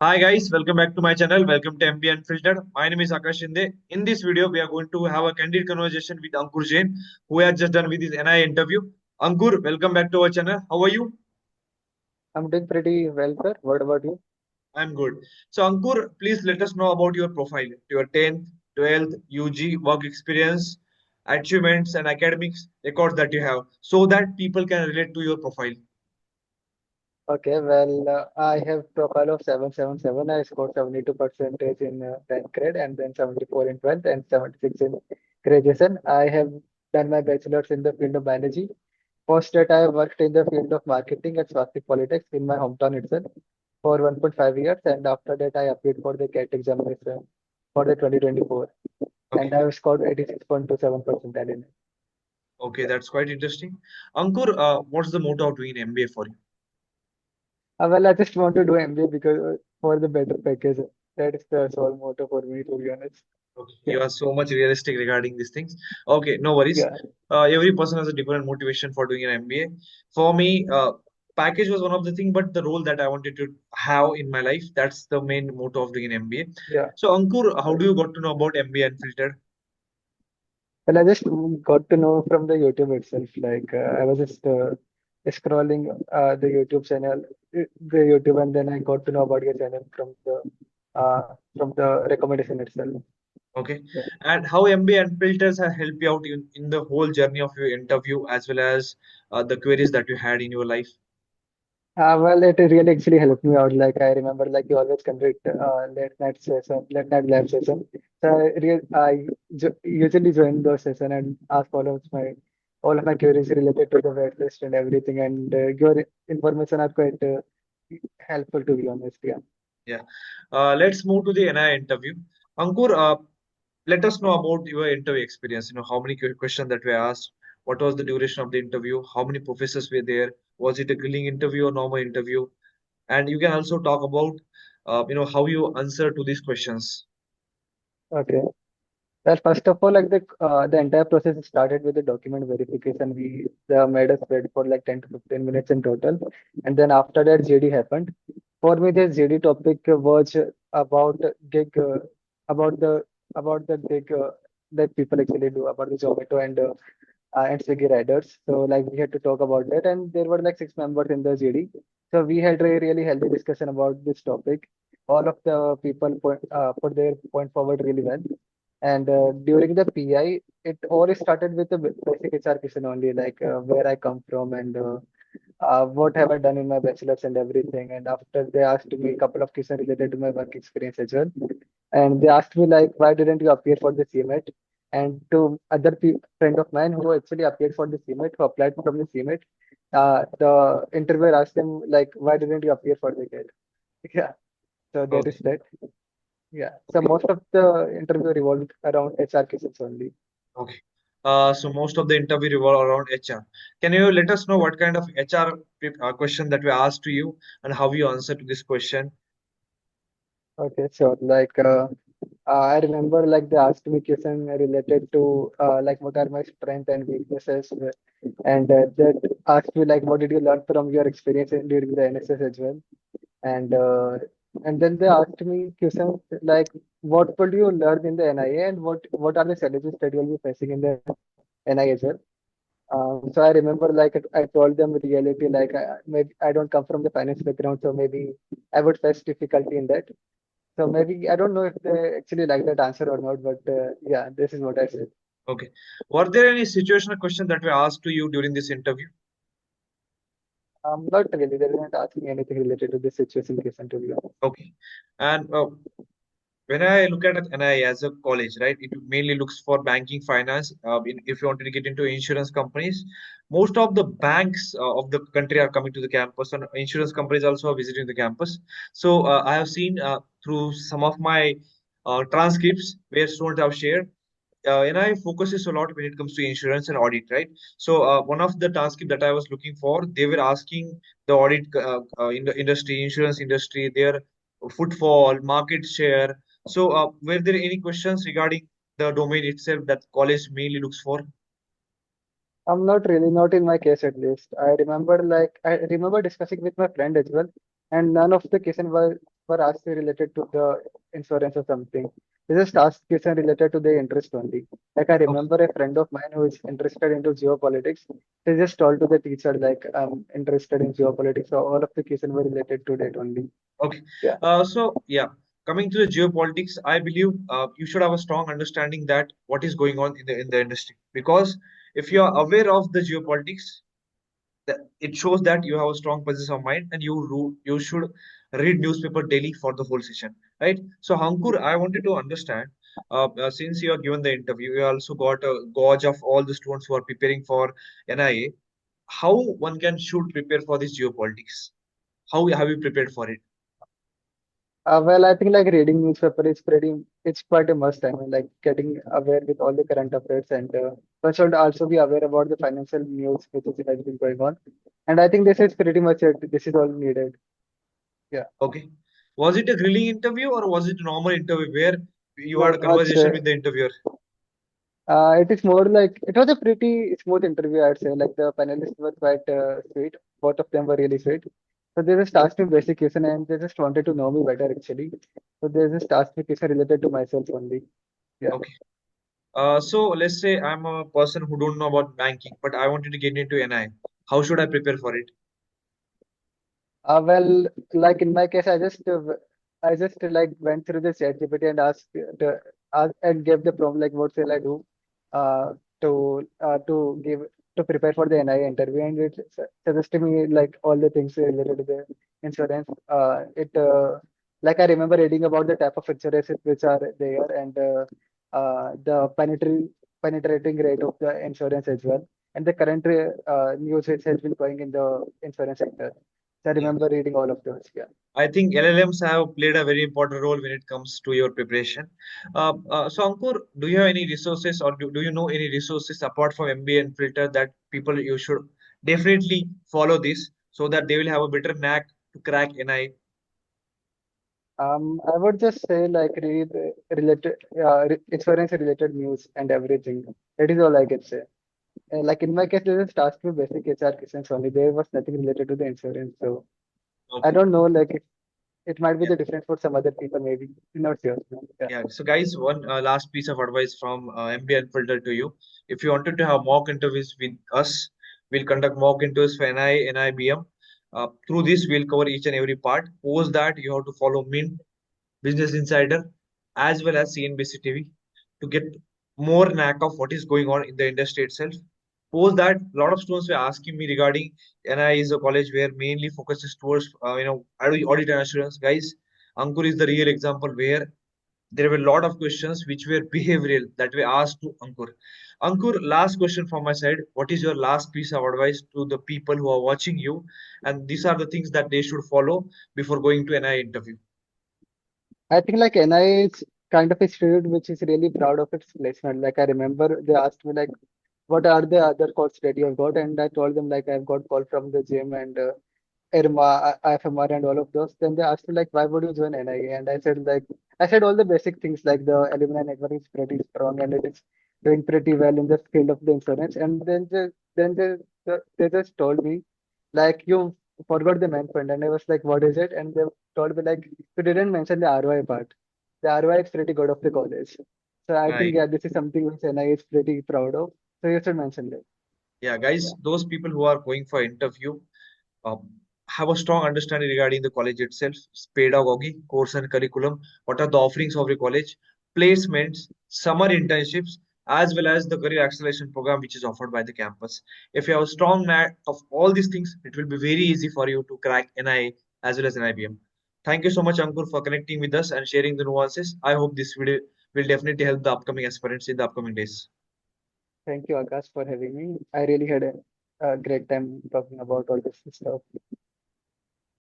Hi guys, welcome back to my channel. Welcome to MBA Unfiltered. My name is Akash Shinde. In this video, we are going to have a candid conversation with Ankur Jain, who has just done with his NIA interview. Ankur, welcome back to our channel. How are you? I'm doing pretty well, sir. What about you? I'm good. So Ankur, please let us know about your profile, your 10th, 12th, UG, work experience, achievements, and academics records that you have, so that people can relate to your profile. Okay, I have profile of 777. I scored 72 percentage in 10th grade and then 74 in 12th and 76 in graduation. I have done my bachelor's in the field of biology. Post that, I worked in the field of marketing at Swastik Politics in my hometown itself for 1.5 years. And after that, I appeared for the CAT examination for the 2024. And Okay. I have scored 86.27% in it. Okay, that's quite interesting. Ankur, what's the motto of doing MBA for you? I just want to do MBA because for the better package. That is the sole motto for me, to be honest. Okay, you Yeah, are so much realistic regarding these things. Okay, no worries. yeah, Every person has a different motivation for doing an MBA. For me, package was one of the thing, but the role that I wanted to have in my life, that's the main motto of doing an MBA. yeah. So, Ankur, how do you got to know about MBA Unfiltered? Well, I just got to know from the YouTube itself. I was just scrolling the YouTube channel, the YouTube, and then I got to know about your channel from the recommendation itself. Okay, Yeah. and how MBA Unfilters have helped you out in the whole journey of your interview as well as the queries that you had in your life? It really actually helped me out. Like I remember, like you always conduct late night lab session. So usually join those session and ask all of my queries related to the wait list and everything. And your information are quite helpful, to be honest. Yeah. Yeah. Let's move to the NI interview. Ankur, let us know about your interview experience. How many questions that were asked, what was the duration of the interview, how many professors were there, was it a grilling interview or normal interview? And you can also talk about, how you answer to these questions. Okay. Well, first of all, the entire process started with the document verification. They made us wait for like 10 to 15 minutes in total, and then after that, JD happened. For me, the JD topic was about gig, about the about the gig that people actually do about the Zomato and Swiggy riders. So like we had to talk about that, and there were like 6 members in the JD. So we had a really healthy discussion about this topic. All of the people put their point forward really well. And during the PI, it all started with the basic HR question only, like where I come from and what have I done in my bachelor's and everything. And after they asked me a couple of questions related to my work experience as well. And they asked me like, why didn't you appear for the CMAT? And to other friend of mine who actually appeared for the CMAT, who applied from the CMAT, the interviewer asked them like, why didn't you appear for the GATE? Yeah, so that is Okay. that. Yeah, so most of the interview revolved around HR cases only. Okay. So most of the interview revolve around HR. Can you let us know what kind of HR question that we asked to you and how you answer to this question? Okay, sure. I remember like they asked me question related to like what are my strengths and weaknesses, and that asked me like what did you learn from your experience during the NSS as well, and uh, and then they asked me questions like what would you learn in the NIA and what are the challenges that you will be facing in the NIA as well. So I remember like I told them reality like maybe I don't come from the finance background, so maybe I would face difficulty in that. So maybe I don't know if they actually like that answer or not, but yeah, this is what I said. Okay. Were there any situational questions that were asked to you during this interview? Not really. They didn't ask me anything related to this situation question, to be honest. Okay. And when I look at NIA as a college, right, it mainly looks for banking, finance. If you wanted to get into insurance companies, most of the banks of the country are coming to the campus, and insurance companies also are visiting the campus. So I have seen through some of my transcripts where students have shared. NIA focuses a lot when it comes to insurance and audit, right? So one of the transcript that I was looking for, they were asking the audit in the industry, insurance industry, their footfall, market share. So, were there any questions regarding the domain itself that college mainly looks for? I'm not really, not in my case at least. I remember discussing with my friend as well, and none of the question were asked related to the insurance or something. They just asked question related to their interest only. Like I Okay. remember a friend of mine who is interested into geopolitics. They just told to the teacher like I'm interested in geopolitics. So all of the questions were related to that only. Okay. Yeah. So yeah, coming to the geopolitics, I believe you should have a strong understanding that what is going on in the industry. Because if you are aware of the geopolitics, that it shows that you have a strong presence of mind and you should read newspaper daily for the whole session, right? So Hankur, I wanted to understand, since you are given the interview, you also got a gauge of all the students who are preparing for NIA. How one can should prepare for this geopolitics? How have you prepared for it? Well, I think like reading newspaper is it's quite a must. I mean, like getting aware with all the current affairs, and one should also be aware about the financial news which has been going on. And I think this is pretty much it. This is all needed. Yeah. Okay. Was it a grilling interview or was it a normal interview where you had No, a not conversation with sure. the interviewer? It is more like it was a pretty smooth interview, I'd say. Like the panelists were quite sweet. Both of them were really sweet. So they just asked me basic question and they just wanted to know me better actually. So they just asked me question related to myself only. Yeah. Okay. So let's say I'm a person who don't know about banking, but I wanted to get into NI. How should I prepare for it? Well, like in my case, I just like went through the ChatGPT and asked and gave the prompt like what shall I do, uh, to give to prepare for the NIA interview, and it suggested me like all the things related to the insurance. Like I remember reading about the type of insurances which are there and the penetrating rate of the insurance as well, and the current news which has been going in the insurance sector. I Yeah. remember reading all of those. Yeah. I think LLMs have played a very important role when it comes to your preparation. So Ankur, do you have any resources or do you know any resources apart from MBA and filter that people you should definitely follow this so that they will have a better knack to crack NI? I would just say like read insurance related news and everything. That is all I can say. Like in my case, they just asked me basic HR questions only. There was nothing related to the insurance. So I Okay. don't know. Like it might be Yeah. the difference for some other people. Maybe not sure. Yeah. Yeah. So guys, one last piece of advice from MBA and filter to you. If you wanted to have mock interviews with us, we'll conduct mock interviews for NI, NIBM. Through this, we'll cover each and every part. Post that, you have to follow Mint, Business Insider, as well as CNBC TV to get more knack of what is going on in the industry itself. Post that, a lot of students were asking me regarding NI is a college where mainly focuses towards audit and assurance. Guys, Ankur is the real example where there were a lot of questions which were behavioral that were asked to Ankur. Ankur, last question from my side. What is your last piece of advice to the people who are watching you? And these are the things that they should follow before going to NI interview. I think like NI is kind of a student which is really proud of its placement. Like I remember they asked me like, what are the other courses that you have got? And I told them like I've got call from the gym and IRMA, IFMR and all of those. Then they asked me like, why would you join NIA? And I said all the basic things like the alumni network is pretty strong and it is doing pretty well in the field of the insurance. And they just told me like, you forgot the main point. And I was like, what is it? And they told me like, you didn't mention the ROI part. The ROI is pretty good of the college. So I think, Right. yeah, this is something which NIA is pretty proud of. So you should mention that. Yeah, guys, Yeah. those people who are going for interview um, have a strong understanding regarding the college itself, pedagogy, course and curriculum, what are the offerings of the college, placements, summer internships, as well as the career acceleration program which is offered by the campus. If you have a strong knack of all these things, it will be very easy for you to crack NIA as well as NIBM. Thank you so much, Ankur, for connecting with us and sharing the nuances. I hope this video will definitely help the upcoming aspirants in the upcoming days. Thank you, Akash, for having me. I really had a great time talking about all this stuff.